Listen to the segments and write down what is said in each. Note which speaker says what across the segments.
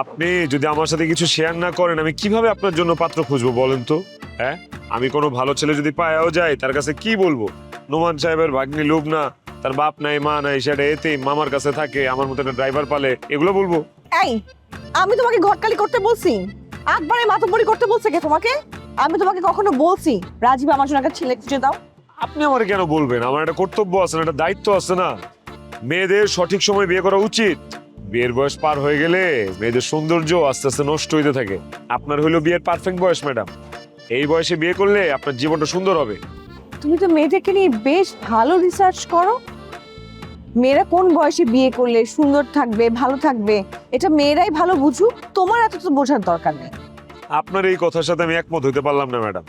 Speaker 1: আপনি যদি আমার সাথে কিছু শেয়ার না করেন আমি কিভাবে আপনার জন্য পাত্র খুঁজবো বলেন তো? হ্যাঁ, আমি কোনো ভালো ছেলে যদি পায়াও যাই তার কাছে কি বলবো? নোমান সাহেবের ভাগ্নি লুবনা, তার বাপ নাই মা নাই, সেটা এতেই মামার কাছে থাকে, আমার মতো একটা ড্রাইভার পালে, এগুলো বলবো?
Speaker 2: এই, আমি তোমাকে ঘটকালি করতে বলছি? একবারে মাতব্বরি করতে বলছে কে তোমাকে? আমি তোমাকে কখনো বলছি রাজীব আমার জন্য একটা ছেলে খুঁজে দাও?
Speaker 1: আপনি আমার কেন বলবেন? আমার একটা কর্তব্য আছে না, একটা দায়িত্ব আছে না? মেয়েদের সঠিক সময় বিয়ে করা উচিত। বিয়ের বয়স পার হয়ে গেলে মেয়েদের সৌন্দর্য আস্তে আস্তে নষ্ট হইতে থাকে। আপনার হইলো বিয়ের পারফেক্ট বয়স ম্যাডাম। এই বয়সে বিয়ে করলে আপনার জীবনটা সুন্দর হবে।
Speaker 2: তুমি তো মেয়েদেরকে নিয়ে বেশ ভালো রিসার্চ করো। মেয়েরা কোন বয়সে বিয়ে করলে সুন্দর থাকবে, ভালো থাকবে, এটা মেয়েরাই ভালো বুঝুক, তোমার এত তো বোঝার দরকার নেই।
Speaker 1: আপনার এই কথার সাথে আমি একমত হইতে পারলাম না ম্যাডাম।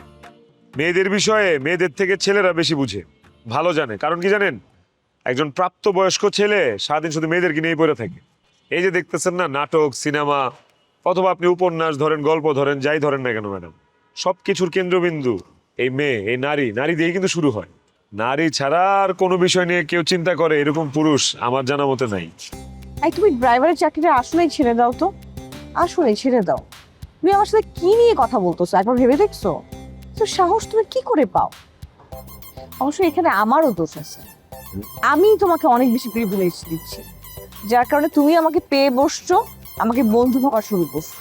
Speaker 1: মেয়েদের বিষয়ে মেয়েদের থেকে ছেলেরা বেশি বুঝে, ভালো জানে। কারণ কি জানেন? একজন প্রাপ্তবয়স্ক ছেলে সারাদিন শুধু মেয়েদেরকে নিয়ে পড়ে থাকে। এই যে দেখতেছেন না, নাটক, সিনেমা, অথবা আপনি উপন্যাস ধরেন, গল্প ধরেন, যাই ধরেন না কেন ম্যাডাম, সবকিছুর কেন্দ্রবিন্দু এই মেয়ে, এই নারী। নারী দিয়েই কিন্তু শুরু হয়। নারী ছাড়া আর কোনো বিষয় নিয়ে কেউ চিন্তা করে এরকম পুরুষ আমার জানা মতে নাই।
Speaker 2: এই, তুমি ড্রাইভারের চাকরিটা আসলেই ছেড়ে দাও তো, আসলেই ছেড়ে দাও। তুমি আমার সাথে কি নিয়ে কথা বলতেছো একবার ভেবে দেখছো? তো সাহস তুমি কি করে পাও? অবশ্যই এখানে আমারও দোষ আছে। আমি তোমাকে অনেক বেশি প্রিভিলেজ দিচ্ছি, যার কারণে তুমি আমাকে পেয়ে বসছো, আমাকে বন্ধু ভাবা শুরু করছো।